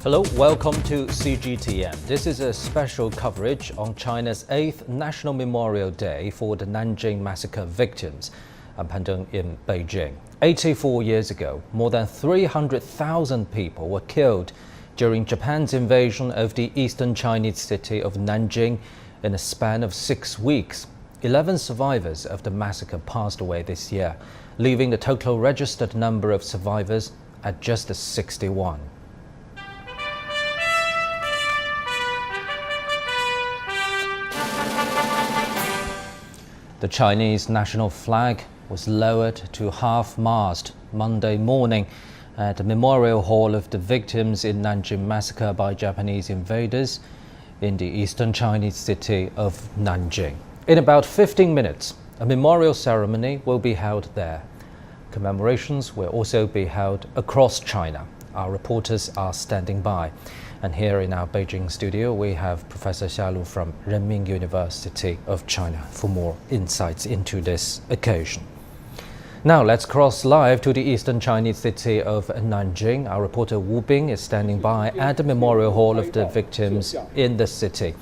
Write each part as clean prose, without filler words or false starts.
Hello, welcome to CGTN. This is a special coverage on China's 8th National Memorial Day for the Nanjing Massacre victims. I'm Pan Deng in Beijing. 84 years ago, more than 300,000 people were killed during Japan's invasion of the eastern Chinese city of Nanjing in a span of 6 weeks. 11 survivors of the massacre passed away this year, leaving the total registered number of survivors at just 61. The Chinese national flag was lowered to half-mast Monday morning at the Memorial Hall of the victims in Nanjing Massacre by Japanese invaders in the eastern Chinese city of Nanjing. In about 15 minutes, a memorial ceremony will be held there. Commemorations will also be held across China. Our reporters are standing by. And here in our Beijing studio, we have Professor Xia Lu from Renmin University of China for more insights into this occasion. Now let's cross live to the eastern Chinese city of Nanjing. Our reporter Wu Bing is standing by at the Memorial Hall of the victims in the city.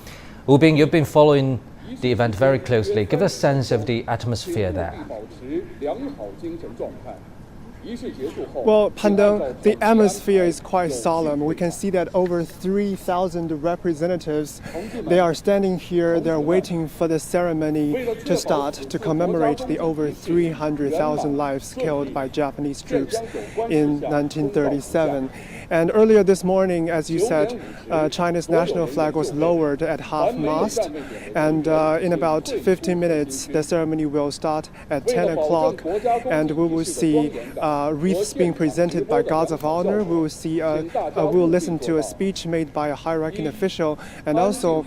Wu Bing, you've been following the event very closely. Give us a sense of the atmosphere there. Well, Pan Deng, the atmosphere is quite solemn. We can see that over 3,000 representatives, they are standing here, they're waiting for the ceremony to start to commemorate the over 300,000 lives killed by Japanese troops in 1937. And earlier this morning, as you said, China's national flag was lowered at half-mast. And in about 15 minutes, the ceremony will start at 10 o'clock. And we will see wreaths being presented by guards of honor. We will see, we will listen to a speech made by a high-ranking official. And also,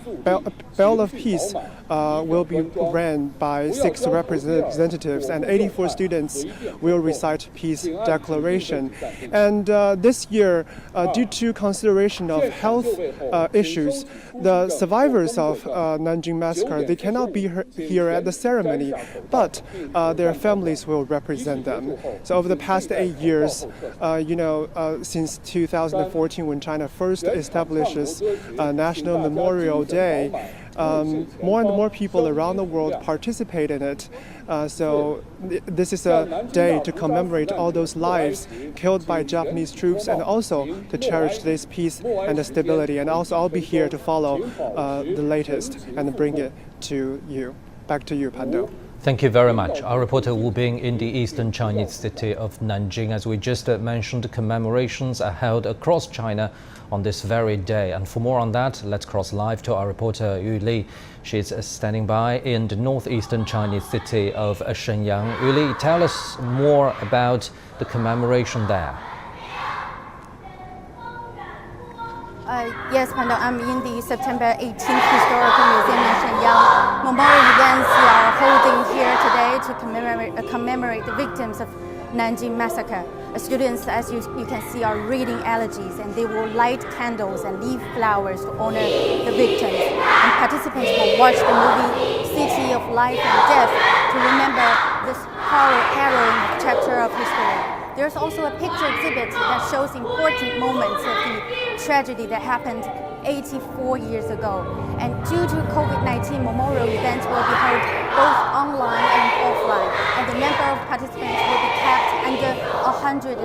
Bell of Peace will be ran by 6 representatives. And 84 students will recite peace declaration. And this year, due to consideration of health issues, the survivors of Nanjing Massacre, they cannot be here at the ceremony, but their families will represent them. So over the past 8 years, since 2014, when China first establishes National Memorial Day, more and more people around the world participate in it. So this is a day to commemorate all those lives killed by Japanese troops and also to cherish this peace and the stability. And also I'll be here to follow the latest and bring it to you. Back to you, Pan Deng. Thank you very much. Our reporter Wu Bing in the eastern Chinese city of Nanjing. As we just mentioned, commemorations are held across China on this very day. And for more on that, let's cross live to our reporter Yu Li. She's standing by in the northeastern Chinese city of Shenyang. Yu Li, tell us more about the commemoration there. Yes, Pan Deng, I'm in the September 18th Historical Museum in Shenyang. Memorial events are holding here today to commemorate the victims of Nanjing Massacre. Students, as you can see, are reading elegies, and they will light candles and leave flowers to honor the victims. And participants will watch the movie City of Life and Death to remember this harrowing chapter of history. There's also a picture exhibit that shows important moments of the tragedy that happened 84 years ago. And due to COVID-19, memorial events will be held both online and offline. And the number of participants will be kept under 150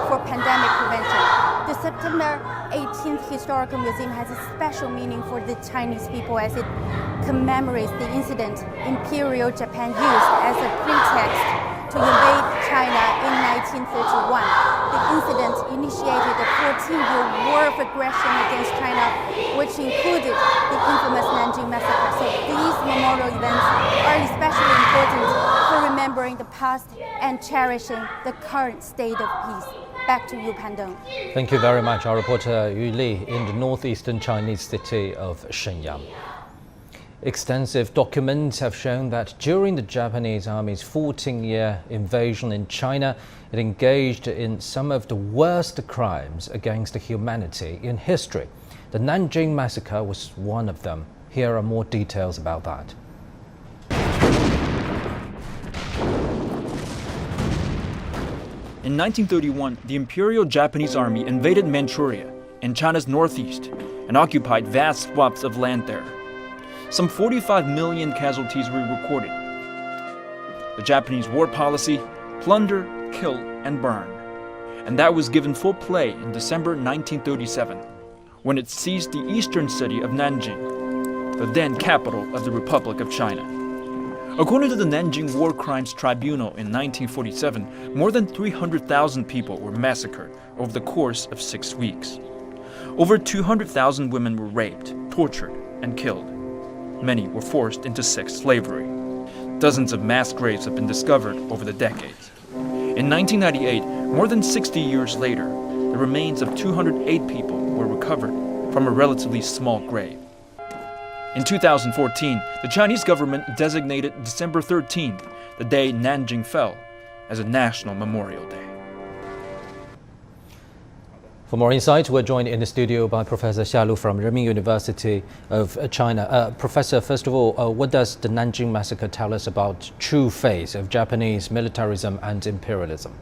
for pandemic prevention. The September 18th Historical Museum has a special meaning for the Chinese people as it commemorates the incident Imperial Japan used as a pretext to invade China in 1941. The incident initiated a 14-year war of aggression against China, which included the infamous Nanjing Massacre. So these memorial events are especially important for remembering the past and cherishing the current state of peace. Back to you, Pan Deng. Thank you very much. Our reporter Yu Li in the northeastern Chinese city of Shenyang. Extensive documents have shown that during the Japanese Army's 14-year invasion in China, it engaged in some of the worst crimes against humanity in history. The Nanjing Massacre was one of them. Here are more details about that. In 1931, the Imperial Japanese Army invaded Manchuria in China's northeast and occupied vast swaths of land there. Some 45 million casualties were recorded. The Japanese war policy: plunder, kill, and burn. And that was given full play in December 1937, when it seized the eastern city of Nanjing, the then capital of the Republic of China. According to the Nanjing War Crimes Tribunal in 1947, more than 300,000 people were massacred over the course of 6 weeks. Over 200,000 women were raped, tortured, and killed. Many were forced into sex slavery. Dozens of mass graves have been discovered over the decades. In 1998, more than 60 years later, the remains of 208 people were recovered from a relatively small grave. In 2014, the Chinese government designated December 13th, the day Nanjing fell, as a national memorial day. For more insight, we're joined in the studio by Professor Xia Lu from Renmin University of China. Professor, first of all, what does the Nanjing Massacre tell us about true face of Japanese militarism and imperialism?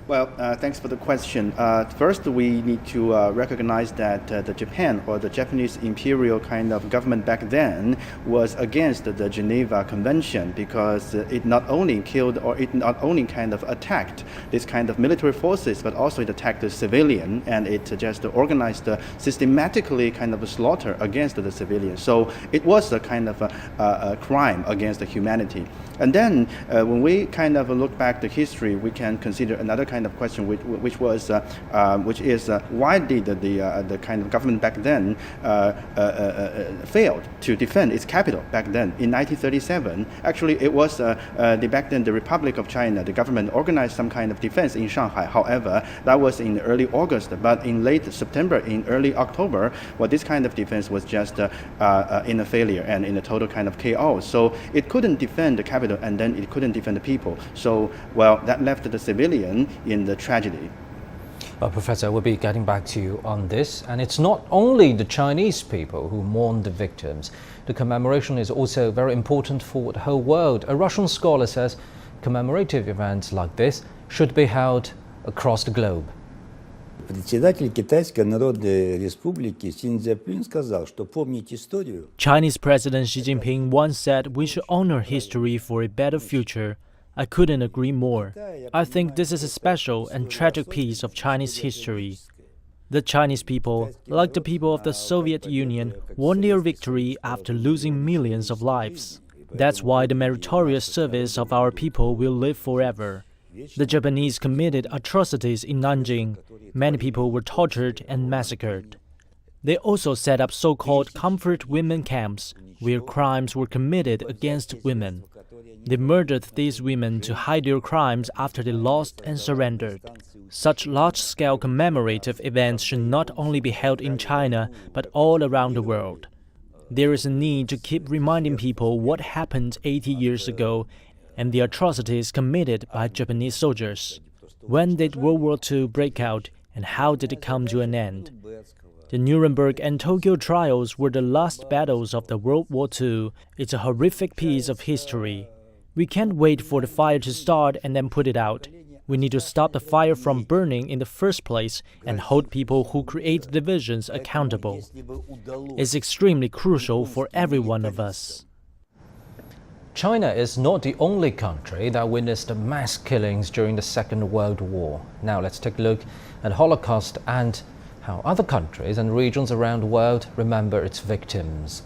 Well, thanks for the question. First, we need to recognize that the Japan, or the Japanese imperial kind of government back then, was against the Geneva Convention, because it not only killed, or it not only kind of attacked this kind of military forces, but also it attacked the civilian, and it just organized systematically kind of a slaughter against the civilians. So it was a kind of a crime against humanity. And then when we kind of look back the history, we can consider another kind of question, which is why did the kind of government back then failed to defend its capital back then in 1937? Actually, it was back then the Republic of China. The government organized some kind of defense in Shanghai. However, that was in early August, but in late September, in early October, well, this kind of defense was just in a failure and in a total kind of chaos. So it couldn't defend the capital, and then it couldn't defend the people. So, well, that left the civilian in the tragedy. Professor, we'll be getting back to you on this. And it's not only the Chinese people who mourn the victims. The commemoration is also very important for the whole world. A Russian scholar says commemorative events like this should be held across the globe. Председатель Китайской Народной Республики Си Цзиньпин сказал, что помнить историю. Chinese President Xi Jinping once said we should honor history for a better future. I couldn't agree more. I think this is a special and tragic piece of Chinese history. The Chinese people, like the people of the Soviet Union, won their victory after losing millions of lives. That's why the meritorious service of our people will live forever. The Japanese committed atrocities in Nanjing. Many people were tortured and massacred. They also set up so-called comfort women camps, where crimes were committed against women. They murdered these women to hide their crimes after they lost and surrendered. Such large-scale commemorative events should not only be held in China, but all around the world. There is a need to keep reminding people what happened 80 years ago and the atrocities committed by Japanese soldiers. When did World War II break out, and how did it come to an end? The Nuremberg and Tokyo trials were the last battles of the World War II. It's a horrific piece of history. We can't wait for the fire to start and then put it out. We need to stop the fire from burning in the first place and hold people who create divisions accountable. It's extremely crucial for every one of us. China is not the only country that witnessed mass killings during the Second World War. Now let's take a look at the Holocaust and how other countries and regions around the world remember its victims.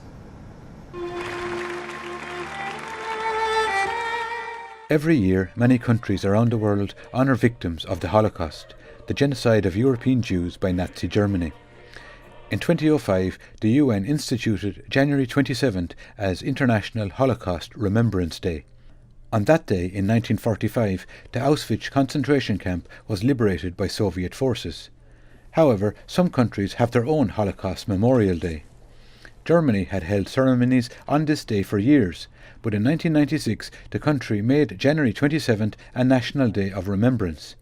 Every year, many countries around the world honour victims of the Holocaust, the genocide of European Jews by Nazi Germany. In 2005, the UN instituted January 27th as International Holocaust Remembrance Day. On that day, in 1945, the Auschwitz concentration camp was liberated by Soviet forces. However, some countries have their own Holocaust Memorial Day. Germany had held ceremonies on this day for years, but in 1996 the country made January 27th a national day of remembrance.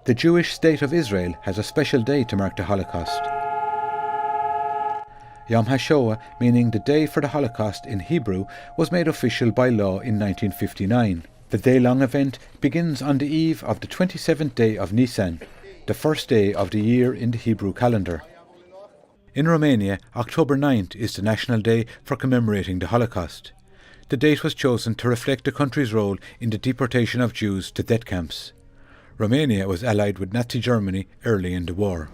The Jewish State of Israel has a special day to mark the Holocaust. Yom HaShoah, meaning the Day for the Holocaust in Hebrew, was made official by law in 1959. The day-long event begins on the eve of the 27th day of Nisan. the first day of the year in the Hebrew calendar. In Romania, October 9th is the national day for commemorating the Holocaust. The date was chosen to reflect the country's role in the deportation of Jews to death camps. Romania was allied with Nazi Germany early in the war.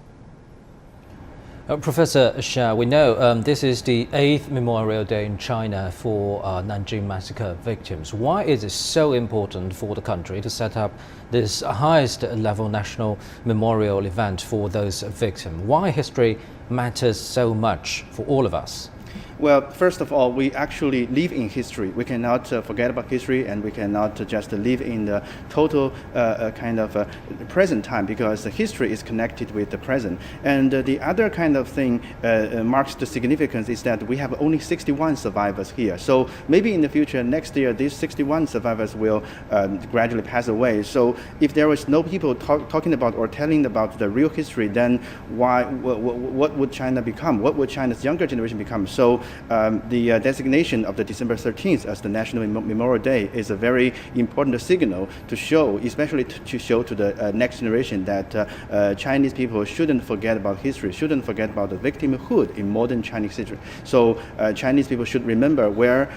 Professor Xia, we know this is the 8th Memorial Day in China for Nanjing Massacre victims. Why is it so important for the country to set up this highest level national memorial event for those victims? Why history matters so much for all of us? Well, first of all, we actually live in history. We cannot forget about history, and we cannot just live in the total present time, because the history is connected with the present. And the other kind of thing marks the significance is that we have only 61 survivors here. So maybe in the future, next year, these 61 survivors will gradually pass away. So if there was no people talking about or telling about the real history, then what would China become? What would China's younger generation become? So the designation of the December 13th as the National Memorial Day is a very important signal to show, especially to show to the next generation, that Chinese people shouldn't forget about history, shouldn't forget about the victimhood in modern Chinese history. So Chinese people should remember where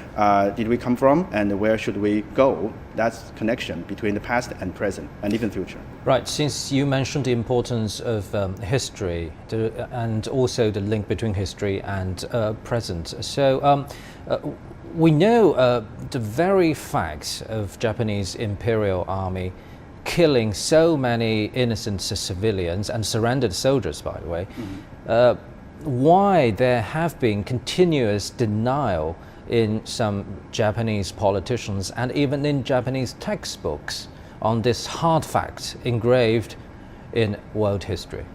did we come from and where should we go. That's connection between the past and present and even future. Right, since you mentioned the importance of history and also the link between history and present, so we know the very fact of Japanese Imperial Army killing so many innocent civilians and surrendered soldiers, by the way, why there have been continuous denial in some Japanese politicians and even in Japanese textbooks on this hard fact engraved in world history?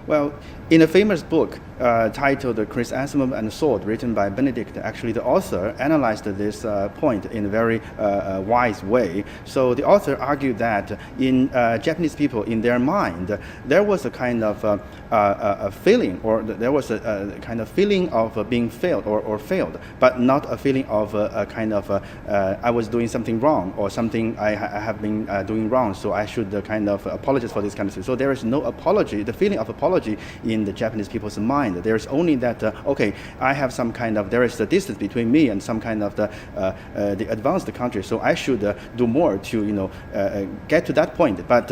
Well, in a famous book titled The Chrysanthemum and the Sword, written by Benedict, actually the author analyzed this point in a very wise way. So the author argued that in Japanese people, in their mind, there was a kind of a feeling, or there was a kind of feeling of being failed or failed, but not a feeling of a kind of I was doing something wrong or something I have been doing wrong, so I should kind of apologize for this kind of thing. So there is no apology, the feeling of apology in the Japanese people's mind. There is only that, okay, I have some kind of, there is a distance between me and some kind of the advanced country, so I should do more to, get to that point. But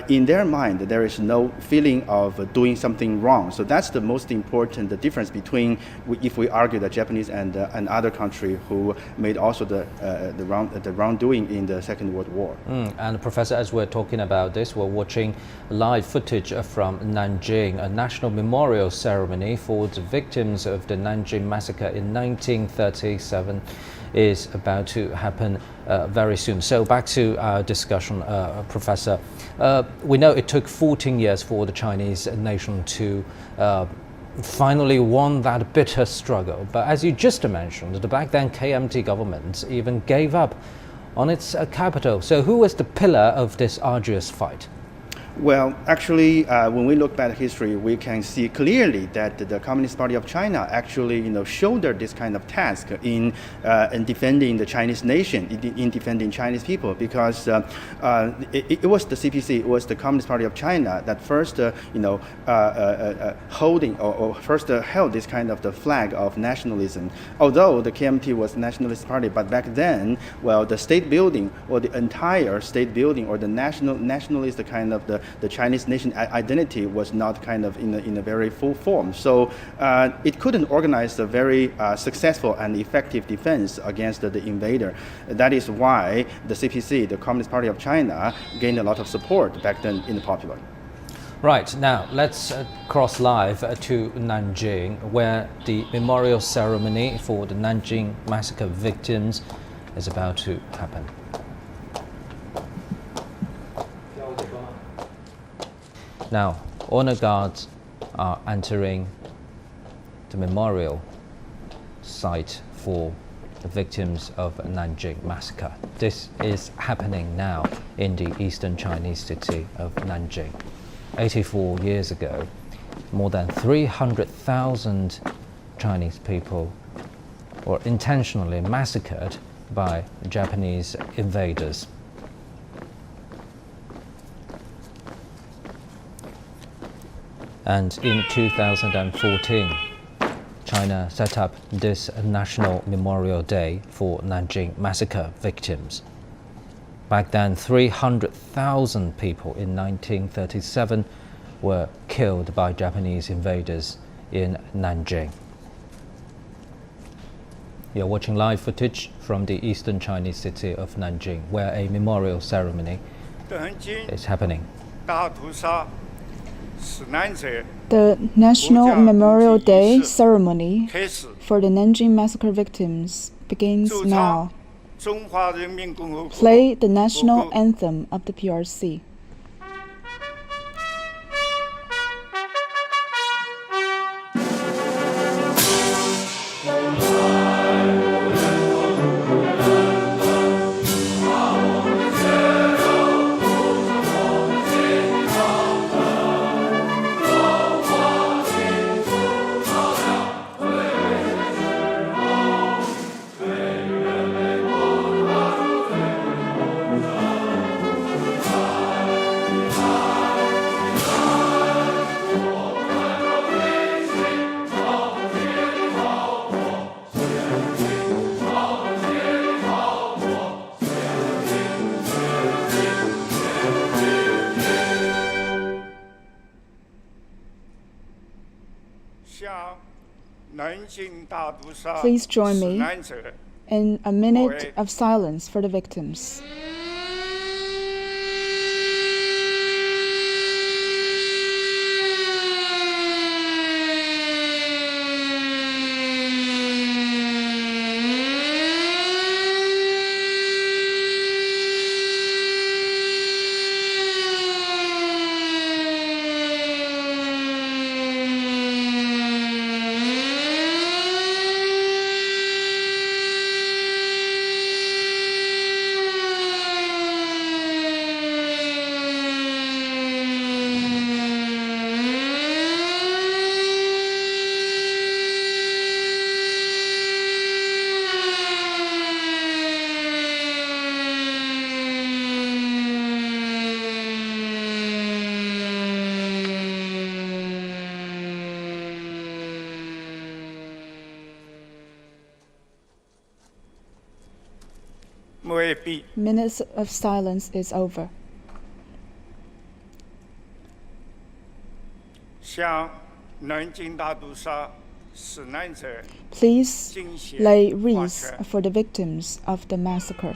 in their mind, there is no feeling of doing something wrong. So that's the most important difference between, if we argue the Japanese and other country who made also the wrongdoing in the Second World War. And Professor, as we're talking about this, we're watching live footage from Nanjing, a national memorial ceremony for the victims of the Nanjing Massacre in 1937 is about to happen very soon. So back to our discussion, Professor. We know it took 14 years for the Chinese nation to finally won that bitter struggle. But as you just mentioned, the back then KMT government even gave up on its capital. So who was the pillar of this arduous fight? Well, actually, when we look back at history, we can see clearly that the Communist Party of China actually, shouldered this kind of task in defending the Chinese nation, in defending Chinese people, because it was the CPC, it was the Communist Party of China that first, holding or first held this kind of the flag of nationalism. Although the KMT was a nationalist party, but back then, well, the state building or the entire state building or the nationalist kind of the Chinese nation identity was not kind of in a very full form. So it couldn't organize a very successful and effective defense against the invader. That is why the CPC, the Communist Party of China, gained a lot of support back then in the popular. Right, now let's cross live to Nanjing, where the memorial ceremony for the Nanjing Massacre victims is about to happen. Now, honor guards are entering the memorial site for the victims of Nanjing Massacre. This is happening now in the eastern Chinese city of Nanjing. 84 years ago, more than 300,000 Chinese people were intentionally massacred by Japanese invaders. And in 2014, China set up this National Memorial Day for Nanjing Massacre victims. Back then, 300,000 people in 1937 were killed by Japanese invaders in Nanjing. You're watching live footage from the eastern Chinese city of Nanjing, where a memorial ceremony is happening. The National Memorial Day ceremony for the Nanjing Massacre victims begins now. Play the national anthem of the PRC. Please join me in a minute of silence for the victims. Minutes of silence is over. Please lay wreaths for the victims of the massacre.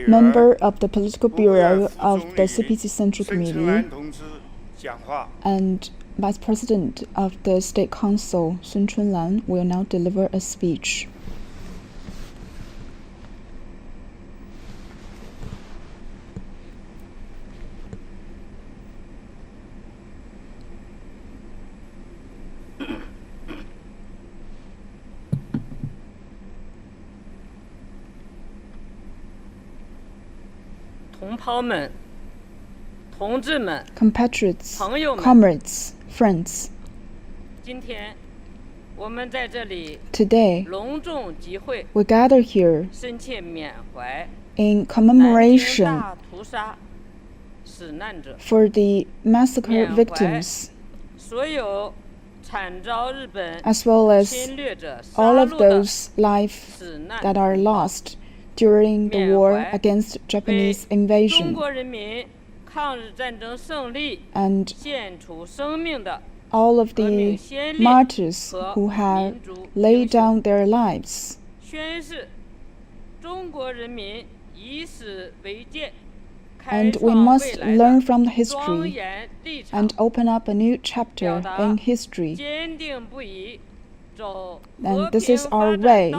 member of the Political Bureau of the CPC Central Committee and Vice President of the State Council, Sun Chunlan, will now deliver a speech. Compatriots, comrades, friends, today we gather here in commemoration for the massacre victims, as well as all of those lives that are lost during the war against Japanese invasion, and all of the martyrs who have laid down their lives. And we must learn from the history and open up a new chapter in history. And this is our way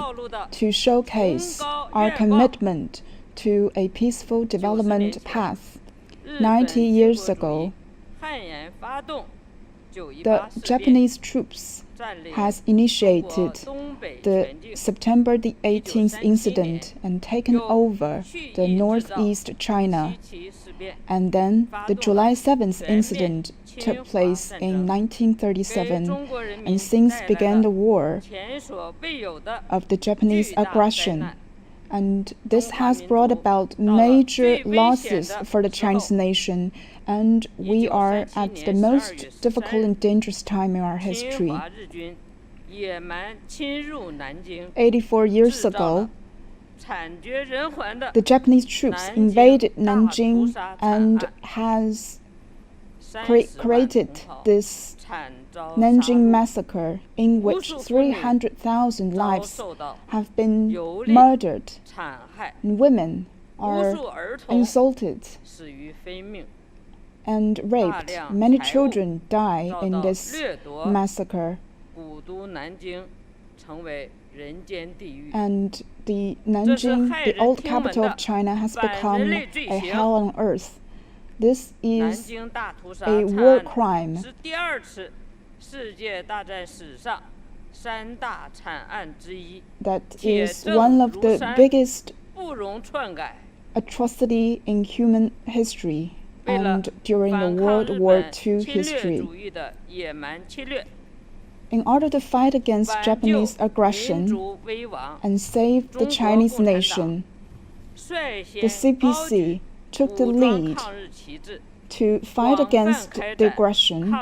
to showcase our commitment to a peaceful development path. 90 years ago, the Japanese troops has initiated the September the 18th incident and taken over the northeast China. And then the July 7th incident took place in 1937, and since began the war of the Japanese aggression. And this has brought about major losses for the Chinese nation, and we are at the most difficult and dangerous time in our history. 84 years ago, the Japanese troops invaded Nanjing and has created this Nanjing Massacre, in which 300,000 lives have been murdered, and women are insulted and raped. Many children die in this massacre. And the Nanjing, the old capital of China, has become a hell on earth. This is a war crime. That is one of the biggest atrocity in human history and during the World War II history. In order to fight against Japanese aggression and save the Chinese nation, the CPC took the lead to fight against the aggression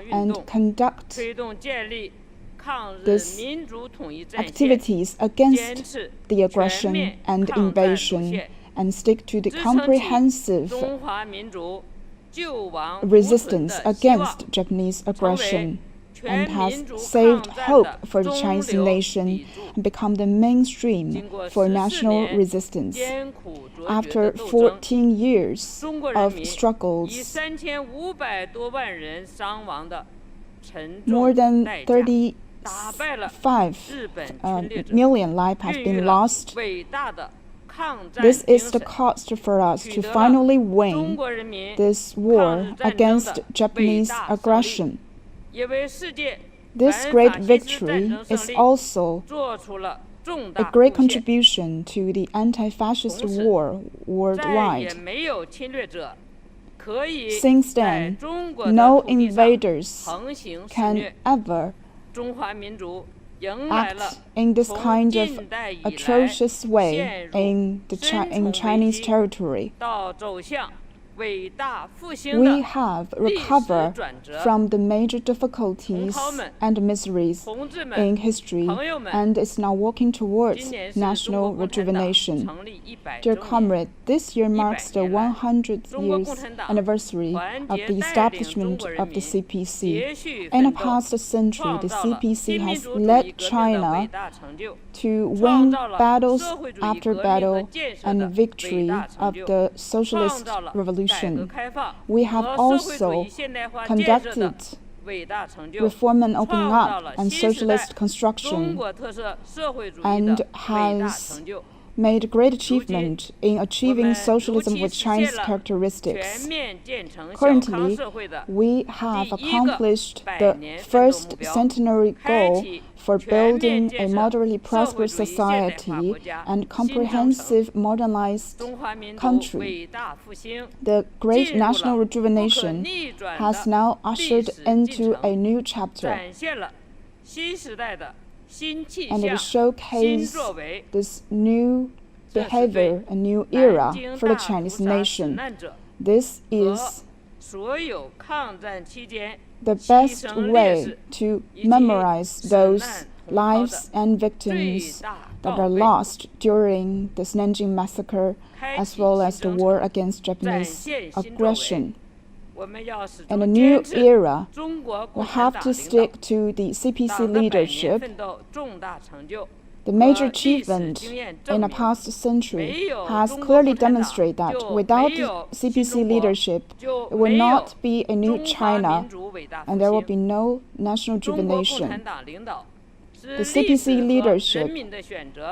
and conduct these activities against the aggression and invasion, and stick to the comprehensive resistance against Japanese aggression, and has saved hope for the Chinese nation and become the mainstream for national resistance. After 14 years of struggles, more than 35 million lives have been lost. This is the cost for us to finally win this war against Japanese aggression. This great victory is also a great contribution to the anti-fascist war worldwide. Since then, no invaders can ever act in this kind of atrocious way in Chinese territory. We have recovered from the major difficulties and miseries in history and is now working towards national rejuvenation. Dear comrade, this year marks the 100th years anniversary of the establishment of the CPC. In the past century, the CPC has led China to win battles after battle and victory of the socialist revolution. We have also conducted reform and opening up and socialist construction and has made great achievement in achieving socialism with Chinese characteristics. Currently, we have accomplished the first centenary goal for building a moderately prosperous society and comprehensive modernized country. The great national rejuvenation has now ushered into a new chapter, and it showcases this new behavior, a new era for the Chinese nation. This is the best way to memorize those lives and victims that are lost during this Nanjing Massacre, as well as the war against Japanese aggression. In a new era, we have to stick to the CPC leadership. The major achievement in the past century has clearly demonstrated that without the CPC leadership, it will not be a new China, and there will be no national rejuvenation. The CPC leadership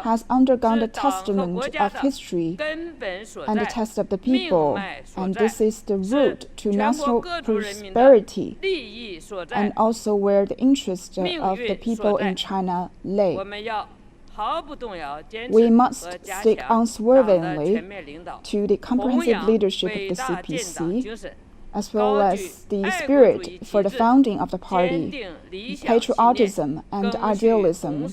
has undergone the testament of history and the test of the people, and this is the route to national prosperity and also where the interest of the people in China lay. We must stick unswervingly to the comprehensive leadership of the CPC, as well as the spirit for the founding of the party. Patriotism and idealism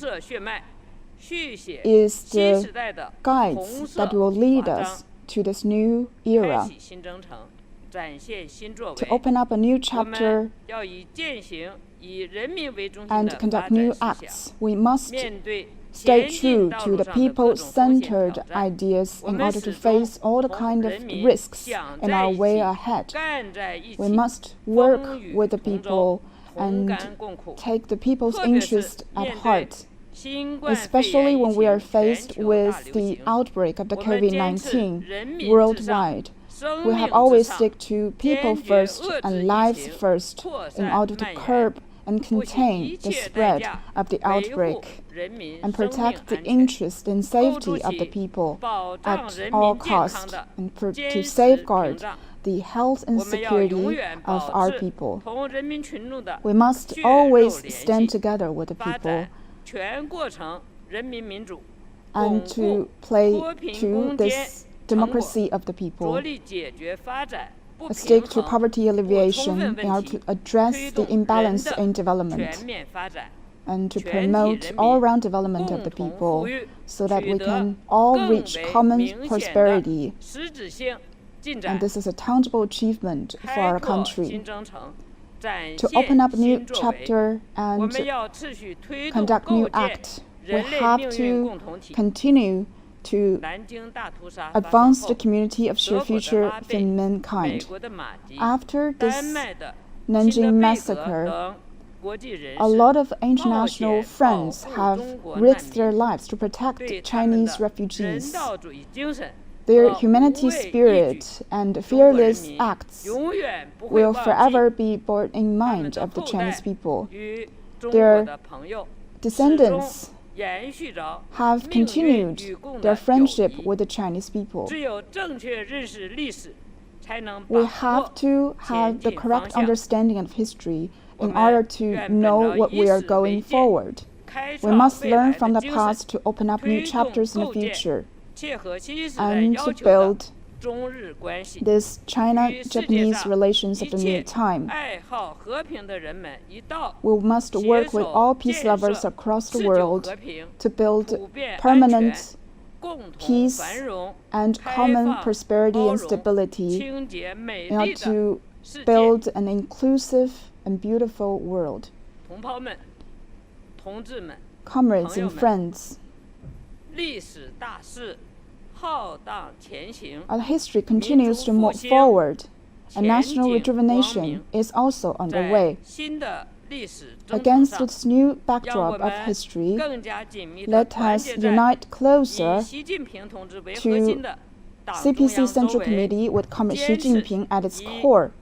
is the guides that will lead us to this new era. To open up a new chapter and conduct new acts, we must stay true to the people-centered ideas in order to face all the kind of risks in our way ahead. We must work with the people and take the people's interest at heart, especially when we are faced with the outbreak of the COVID-19 worldwide. We have always stick to people first and lives first in order to curb and contain the spread of the outbreak and protect the interest and safety of the people at all costs and to safeguard the health and security of our people. We must always stand together with the people and to play to this democracy of the people. Stick to poverty alleviation in order to address the imbalance in development and to promote all-round development of the people so that we can all reach common prosperity. And this is a tangible achievement for our country. To open up a new chapter and conduct new acts, we have to continue to advance the community of shared future for mankind. After this Nanjing Massacre, a lot of international friends have risked their lives to protect Chinese refugees. Their humanity spirit and fearless acts will forever be borne in mind of the Chinese people. Their descendants have continued their friendship with the Chinese people. We have to have the correct understanding of history in order to know what we are going forward. We must learn from the past to open up new chapters in the future and to build this China-Japanese relations of the new time. We must work with all peace lovers across the world to build permanent peace, and common prosperity and stability in order to build an inclusive and beautiful world. Comrades and friends, our history continues to move forward, and national rejuvenation is also underway. Against this new backdrop of history, let us unite closer to CPC Central Committee with Comrade Xi Jinping at its core,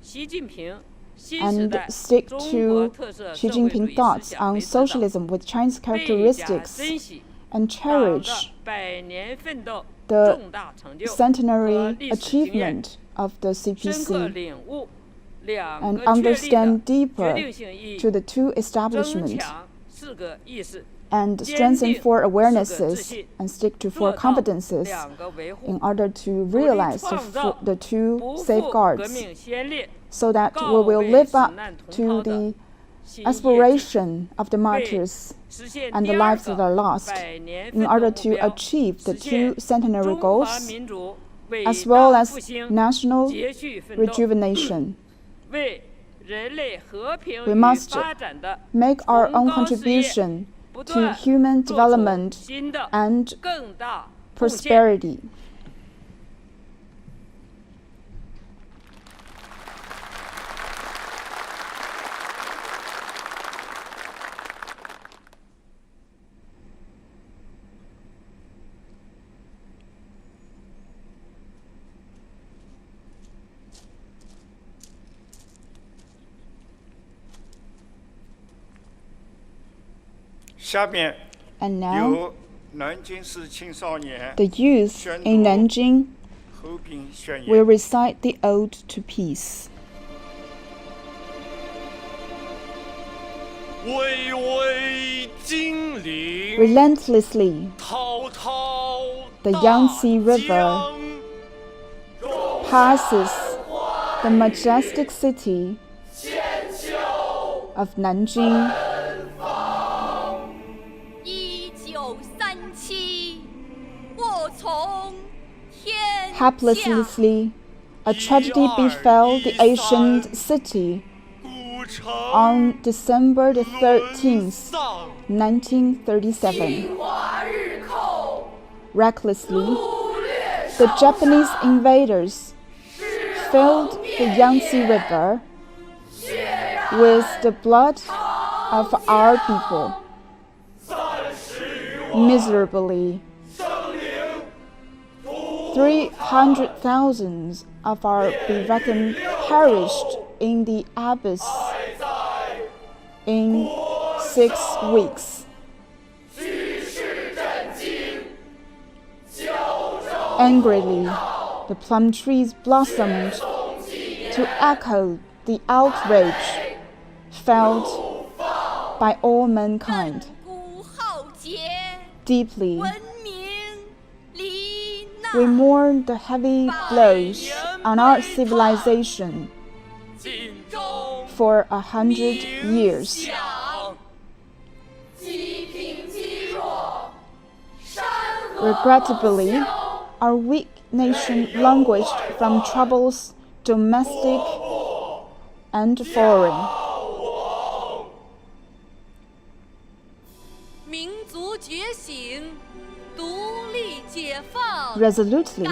and stick to Xi Jinping thoughts on socialism with Chinese characteristics, and cherish the centenary achievement of the CPC, and understand deeper to the two establishments, and strengthen four awarenesses and stick to four competences in order to realize the two safeguards, so that we will live up to the aspiration of the martyrs and the lives that are lost in order to achieve the two centenary goals, as well as national rejuvenation. We must make our own contribution to human development and prosperity. And now, the youth in Nanjing will recite the Ode to Peace. Relentlessly, the Yangtze River passes the majestic city of Nanjing. Haplessly, a tragedy befell the ancient city on December the 13th, 1937. Recklessly, the Japanese invaders filled the Yangtze River with the blood of our people. Miserably, 300,000 of our brethren perished in the abyss in 6 weeks. Angrily, the plum trees blossomed to echo the outrage felt by all mankind. Deeply, we mourn the heavy blows on our civilization for 100 years. Regrettably, our weak nation languished from troubles domestic and foreign. Resolutely,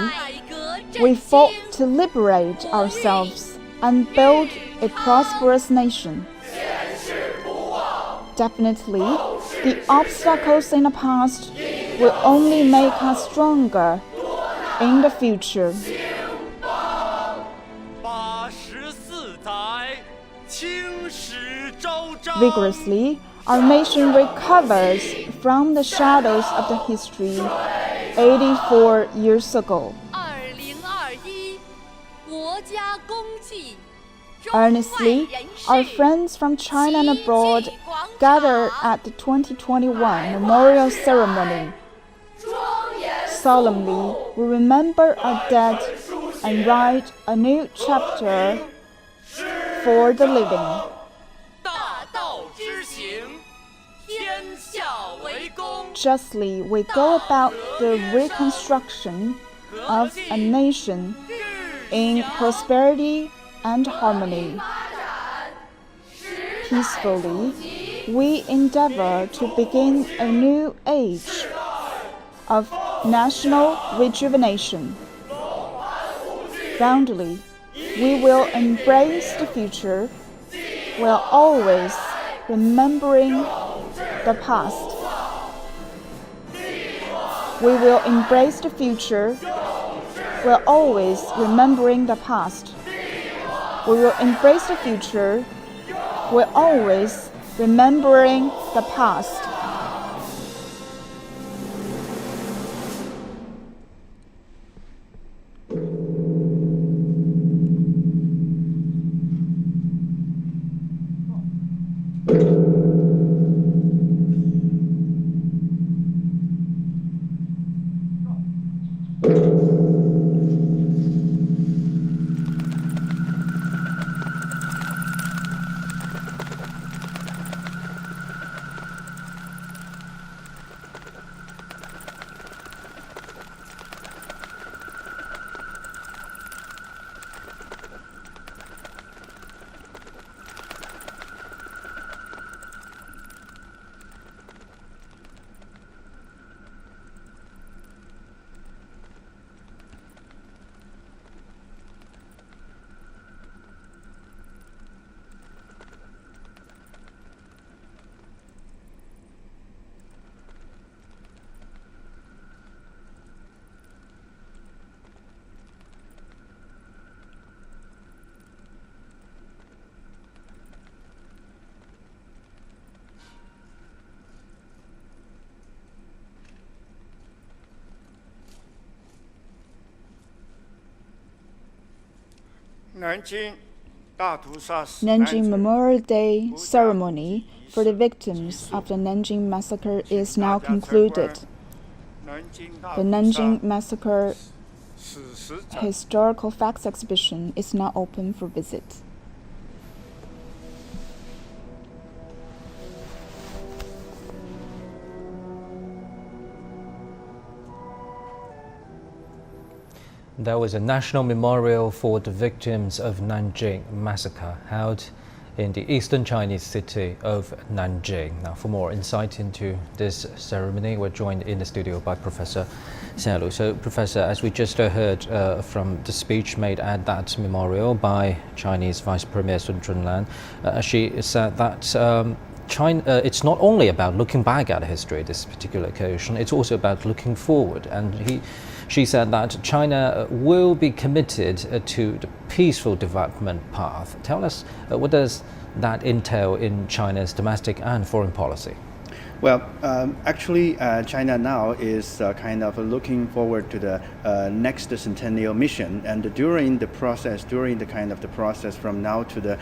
we fought to liberate ourselves and build a prosperous nation. Definitely, the obstacles in the past will only make us stronger in the future. Vigorously, our nation recovers from the shadows of the history 84 years ago. Earnestly, our friends from China and abroad gather at the 2021 memorial ceremony. Solemnly, we remember our dead and write a new chapter for the living. justly we go about the reconstruction of a nation in prosperity and harmony. Peacefully, we endeavor to begin a new age of national rejuvenation. Roundly, we will embrace the future while always remembering the past. We will embrace the future while always remembering the past. We will embrace the future while always remembering the past. Nanjing Memorial Day ceremony for the victims of the Nanjing Massacre is now concluded. The Nanjing Massacre Historical Facts exhibition is now open for visit. There was a national memorial for the victims of Nanjing Massacre held in the eastern Chinese city of Nanjing. Now, for more insight into this ceremony, we're joined in the studio by Professor Xia Lu. So, Professor, as we just heard from the speech made at that memorial by Chinese Vice Premier Sun Chunlan, she said that China, it's not only about looking back at history, this particular occasion, it's also about looking forward. And she said that China will be committed to the peaceful development path. Tell us, what does that entail in China's domestic and foreign policy? Well, actually, China now is kind of looking forward to the next centennial mission, and during the process from now to the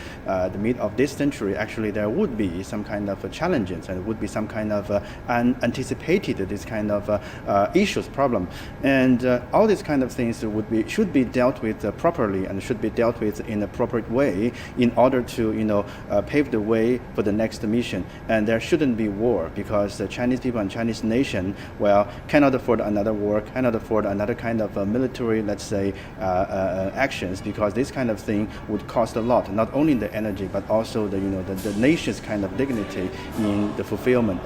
mid of this century, actually there would be some kind of challenges, and would be some kind of unanticipated this kind of issues, problem, and all these kind of things should be dealt with properly and should be dealt with in a proper way in order to pave the way for the next mission. And there shouldn't be war, because the Chinese people and Chinese nation, cannot afford another war, cannot afford another kind of military, let's say, actions, because this kind of thing would cost a lot, not only the energy, but also the nation's kind of dignity in the fulfillment,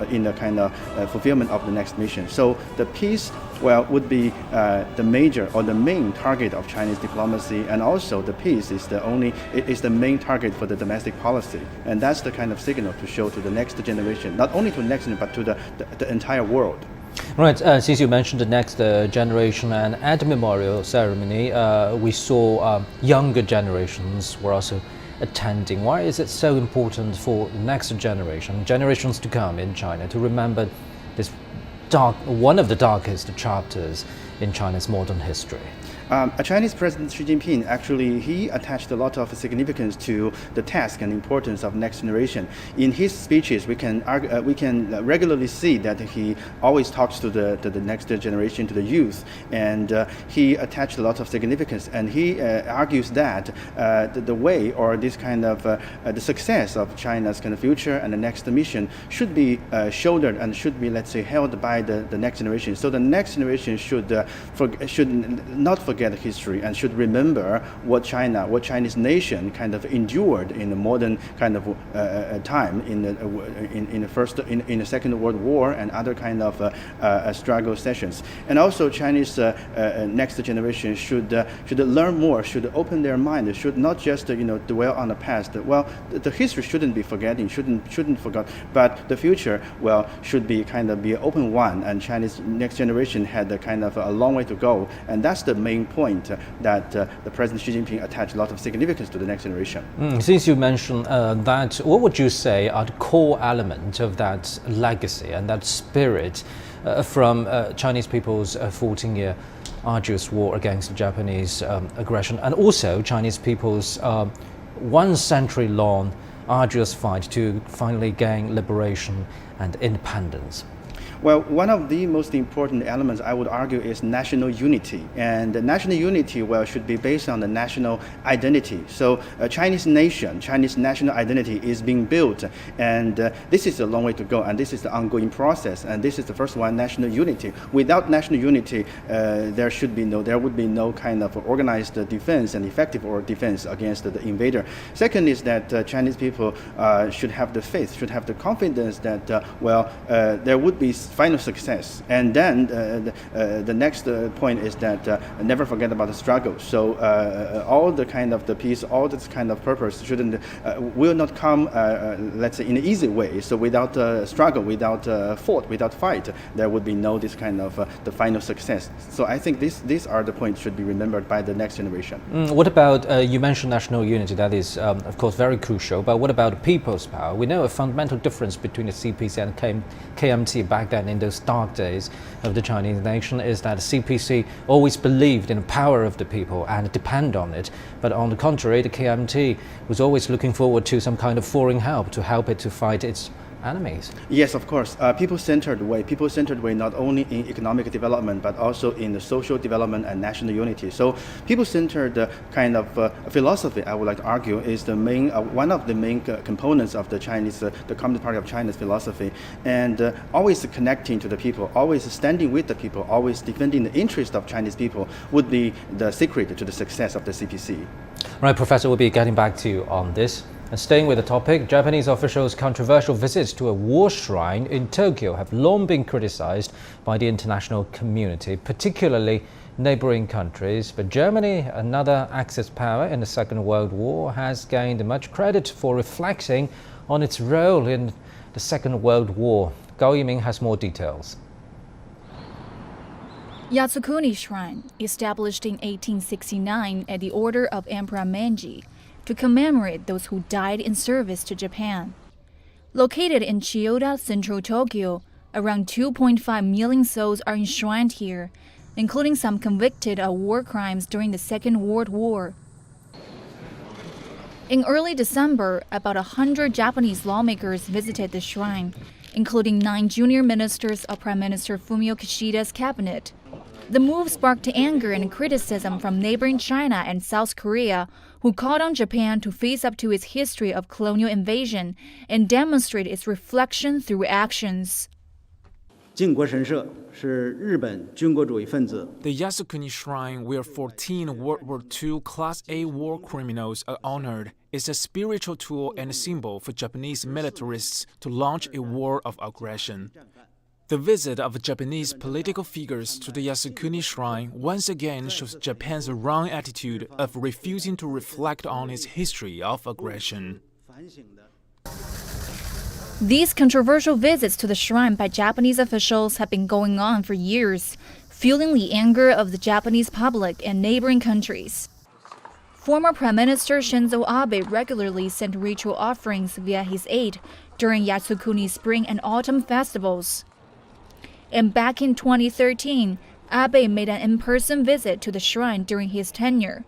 fulfillment of the next mission. So the peace, would be the major or the main target of Chinese diplomacy, and also the peace is the main target for the domestic policy, and that's the kind of signal to show to the next generation, not only to the next, but to the entire world. Right, since you mentioned the next generation, and at the memorial ceremony, we saw younger generations were also attending. Why is it so important for the next generations to come in China, to remember this one of the darkest chapters in China's modern history? Chinese President Xi Jinping, actually, he attached a lot of significance to the task and importance of next generation. In his speeches, we can regularly see that he always talks to the next generation, to the youth, and he attached a lot of significance. And he argues that the way or this kind of the success of China's kind of future and the next mission should be shouldered and should be, let's say, held by the next generation. So the next generation should not forget history and should remember what Chinese nation kind of endured in the modern kind of time in the Second World War and other kind of struggle sessions. And also Chinese next generation should learn more, should open their mind, should not just dwell on the past. Well, the history shouldn't be forgetting, shouldn't forget, but the future, well, should be kind of be an open one. And Chinese next generation had a kind of a long way to go, and that's the main point that the President Xi Jinping attached a lot of significance to the next generation. Since you mentioned that, what would you say are the core elements of that legacy and that spirit from Chinese people's 14-year arduous war against the Japanese aggression, and also Chinese people's 1 century-long arduous fight to finally gain liberation and independence? Well, one of the most important elements, I would argue, is national unity. And the national unity, well, should be based on the national identity. So Chinese nation, Chinese national identity is being built. And this is a long way to go. And this is the ongoing process. And this is the first one, national unity. Without national unity, there would be no kind of organized defense and effective defense against the invader. Second is that Chinese people should have the faith, should have the confidence that, there would be final success. And then the next point is that never forget about the struggle. So all the kind of the peace, all this kind of purpose will not come, let's say, in an easy way. So without struggle, without without fight, there would be no this kind of the final success. So I think these are the points should be remembered by the next generation. What about, you mentioned national unity, that is of course very crucial, but what about people's power? We know a fundamental difference between the CPC and KMT back then in those dark days of the Chinese nation is that the CPC always believed in the power of the people and depend on it. But on the contrary, the KMT was always looking forward to some kind of foreign help to help it to fight its enemies. Yes, of course. People-centered way not only in economic development but also in the social development and national unity. So people-centered kind of philosophy, I would like to argue, is the main one of the main components of the Chinese, the Communist Party of China's philosophy, and always connecting to the people, always standing with the people, always defending the interest of Chinese people would be the secret to the success of the CPC. Right, Professor, we'll be getting back to you on this. And staying with the topic, Japanese officials' controversial visits to a war shrine in Tokyo have long been criticized by the international community, particularly neighboring countries. But Germany, another Axis power in the Second World War, has gained much credit for reflecting on its role in the Second World War. Gao Yiming has more details. Yasukuni Shrine, established in 1869 at the order of Emperor Meiji, to commemorate those who died in service to Japan. Located in Chiyoda, central Tokyo, around 2.5 million souls are enshrined here, including some convicted of war crimes during the Second World War. In early December, about 100 Japanese lawmakers visited the shrine, including 9 junior ministers of Prime Minister Fumio Kishida's cabinet. The move sparked anger and criticism from neighboring China and South Korea, who called on Japan to face up to its history of colonial invasion and demonstrate its reflection through actions. The Yasukuni Shrine, where 14 World War II Class A war criminals are honored, is a spiritual tool and a symbol for Japanese militarists to launch a war of aggression. The visit of Japanese political figures to the Yasukuni Shrine once again shows Japan's wrong attitude of refusing to reflect on its history of aggression. These controversial visits to the shrine by Japanese officials have been going on for years, fueling the anger of the Japanese public and neighboring countries. Former Prime Minister Shinzo Abe regularly sent ritual offerings via his aide during Yasukuni spring and autumn festivals. And back in 2013, Abe made an in-person visit to the shrine during his tenure.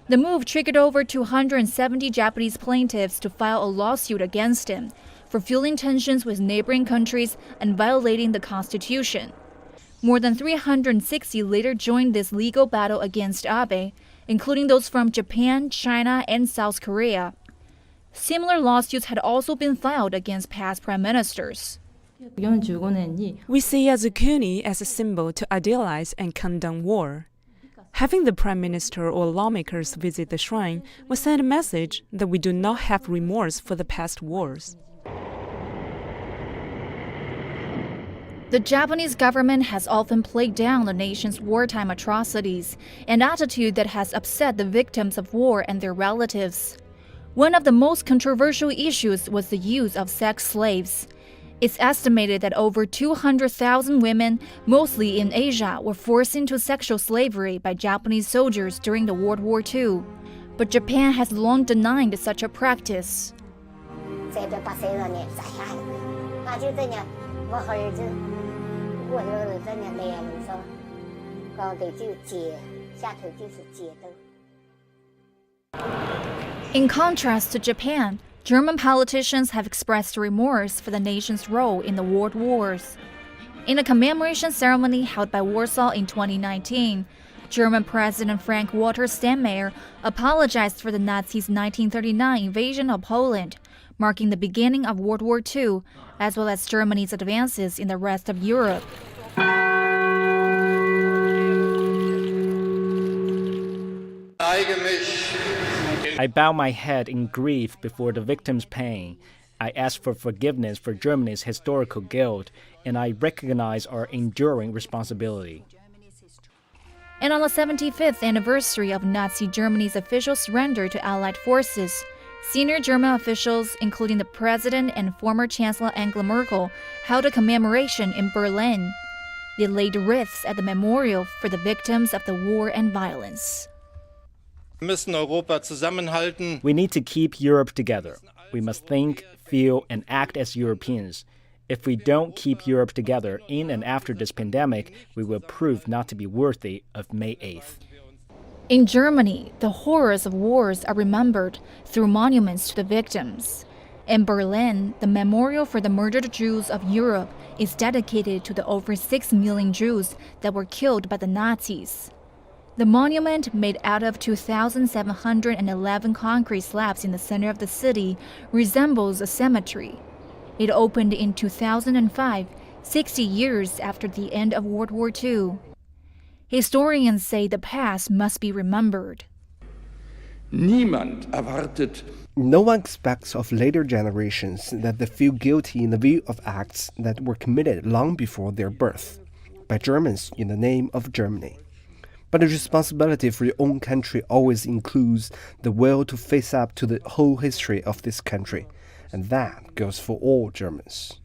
The move triggered over 270 Japanese plaintiffs to file a lawsuit against him for fueling tensions with neighboring countries and violating the constitution. More than 360 later joined this legal battle against Abe, including those from Japan, China, and South Korea. Similar lawsuits had also been filed against past prime ministers. We see Yasukuni as a symbol to idealize and condemn war. Having the prime minister or lawmakers visit the shrine will send a message that we do not have remorse for the past wars. The Japanese government has often played down the nation's wartime atrocities, an attitude that has upset the victims of war and their relatives. One of the most controversial issues was the use of sex slaves. It's estimated that over 200,000 women, mostly in Asia, were forced into sexual slavery by Japanese soldiers during the World War II. But Japan has long denied such a practice. In contrast to Japan, German politicians have expressed remorse for the nation's role in the world wars. In a commemoration ceremony held by Warsaw in 2019, German President Frank-Walter Steinmeier apologized for the Nazis' 1939 invasion of Poland, marking the beginning of World War II, as well as Germany's advances in the rest of Europe. I bow my head in grief before the victim's pain. I ask for forgiveness for Germany's historical guilt, and I recognize our enduring responsibility. And on the 75th anniversary of Nazi Germany's official surrender to Allied forces, senior German officials, including the President and former Chancellor Angela Merkel, held a commemoration in Berlin. They laid wreaths at the memorial for the victims of the war and violence. We need to keep Europe together. We must think, feel, and act as Europeans. If we don't keep Europe together in and after this pandemic, we will prove not to be worthy of May 8th. In Germany, the horrors of wars are remembered through monuments to the victims. In Berlin, the memorial for the murdered Jews of Europe is dedicated to the over 6 million Jews that were killed by the Nazis. The monument, made out of 2,711 concrete slabs in the center of the city, resembles a cemetery. It opened in 2005, 60 years after the end of World War II. Historians say the past must be remembered. No one expects of later generations that they feel guilty in the view of acts that were committed long before their birth by Germans in the name of Germany. But the responsibility for your own country always includes the will to face up to the whole history of this country, and that goes for all Germans.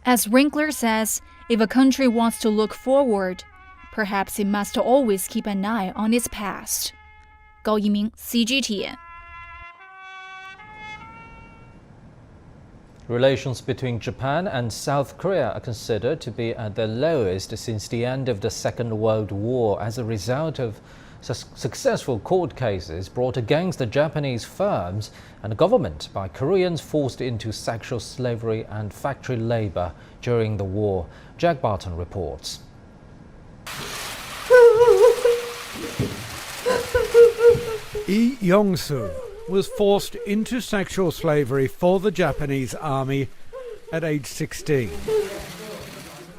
As Winkler says, if a country wants to look forward, perhaps it must always keep an eye on its past. Gao Yiming, CGTN. Relations between Japan and South Korea are considered to be at their lowest since the end of the Second World War as a result of successful court cases brought against the Japanese firms and the government by Koreans forced into sexual slavery and factory labor during the war. Jack Barton reports. Jiangsu was forced into sexual slavery for the Japanese army at age 16.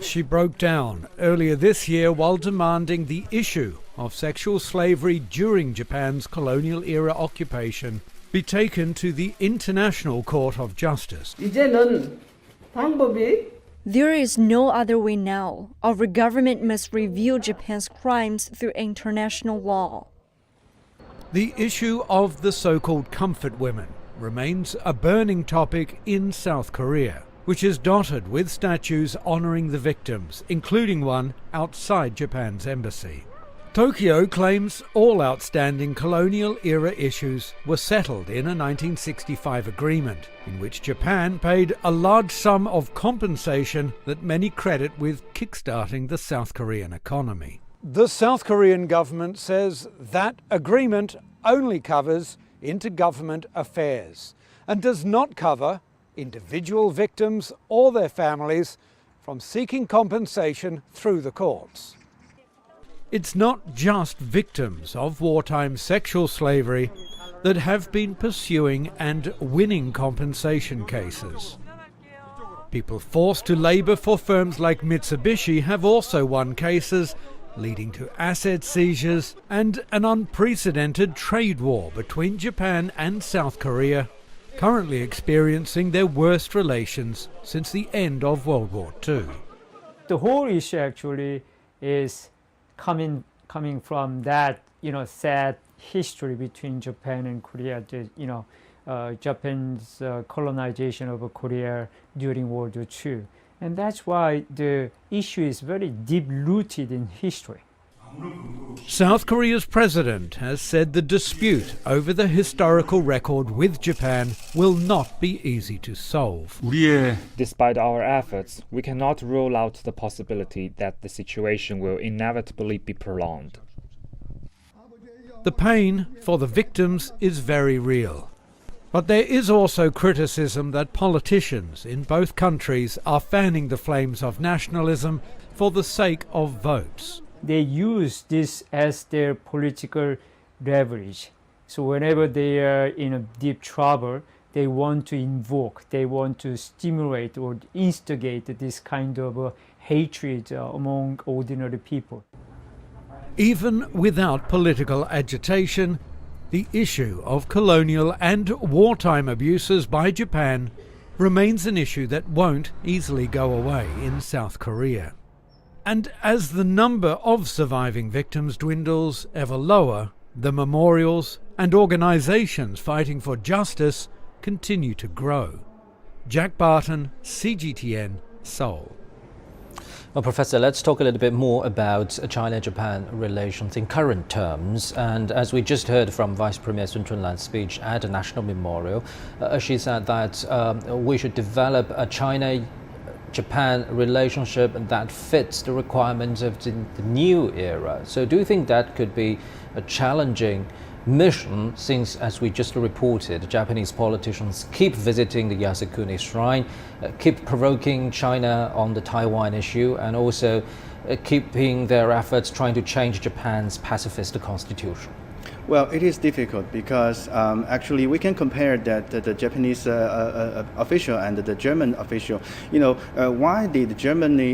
She broke down earlier this year while demanding the issue of sexual slavery during Japan's colonial-era occupation be taken to the International Court of Justice. There is no other way now. Our government must review Japan's crimes through international law. The issue of the so-called comfort women remains a burning topic in South Korea, which is dotted with statues honoring the victims, including one outside Japan's embassy. Tokyo claims all outstanding colonial-era issues were settled in a 1965 agreement, in which Japan paid a large sum of compensation that many credit with kickstarting the South Korean economy. The South Korean government says that agreement only covers intergovernment affairs and does not cover individual victims or their families from seeking compensation through the courts. It's not just victims of wartime sexual slavery that have been pursuing and winning compensation cases. People forced to labour for firms like Mitsubishi have also won cases, leading to asset seizures and an unprecedented trade war between Japan and South Korea, currently experiencing their worst relations since the end of World War II. The whole issue actually is coming from that, sad history between Japan and Korea. Japan's colonization of Korea during World War II, and that's why the issue is very deep-rooted in history. South Korea's president has said the dispute over the historical record with Japan will not be easy to solve. Despite our efforts, we cannot rule out the possibility that the situation will inevitably be prolonged. The pain for the victims is very real. But there is also criticism that politicians in both countries are fanning the flames of nationalism for the sake of votes. They use this as their political leverage. So whenever they are in a deep trouble, they want to stimulate or instigate this kind of hatred among ordinary people. Even without political agitation, the issue of colonial and wartime abuses by Japan remains an issue that won't easily go away in South Korea. And as the number of surviving victims dwindles ever lower, the memorials and organizations fighting for justice continue to grow. Jack Barton, CGTN, Seoul. Well, Professor, let's talk a little bit more about China-Japan relations in current terms. And as we just heard from Vice Premier Sun Chunlan's speech at the National Memorial, she said that we should develop a China-Japan relationship that fits the requirements of the new era. So do you think that could be a challenging mission, since, as we just reported, Japanese politicians keep visiting the Yasukuni Shrine, keep provoking China on the Taiwan issue, and also keeping their efforts trying to change Japan's pacifist constitution? Well, it is difficult because actually we can compare that the Japanese official and the German official. Why did German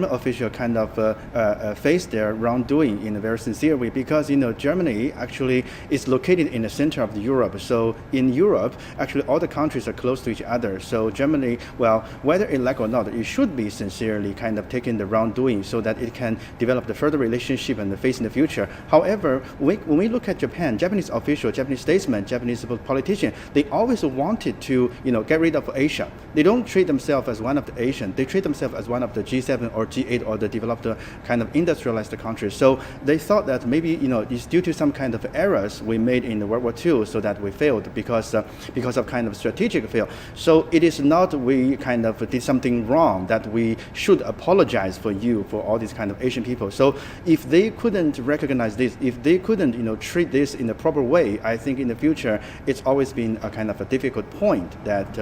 official kind of face their wrongdoing in a very sincere way? Because Germany actually is located in the center of Europe. So in Europe, actually all the countries are close to each other. So Germany, well, whether it like or not, it should be sincerely kind of taking the wrongdoing so that it can develop the further relationship and face in the future. However, when we look at Japan, Japanese official, Japanese statesmen, Japanese politicians, they always wanted to, get rid of Asia. They don't treat themselves as one of the Asian. They treat themselves as one of the G7 or G8 or the developed kind of industrialized countries. So they thought that maybe, it's due to some kind of errors we made in World War II, so that we failed because of kind of strategic fail. So it is not we kind of did something wrong that we should apologize for all these kind of Asian people. So if they couldn't recognize this, if they couldn't, treat this in a proper way, I think in the future it's always been a kind of a difficult point that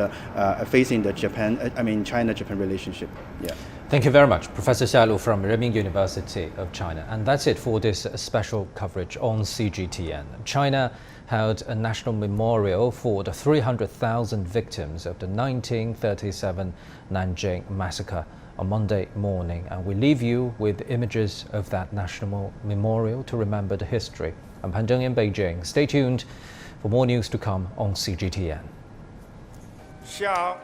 facing the China-Japan relationship. Yeah. Thank you very much, Professor Xia Lu from Renmin University of China. And that's it for this special coverage on CGTN. China held a national memorial for the 300,000 victims of the 1937 Nanjing Massacre on Monday morning, and we leave you with images of that national memorial to remember the history. I'm Han Zheng in Beijing. Stay tuned for more news to come on CGTN. 向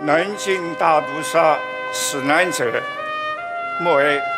南京大屠杀死难者默哀。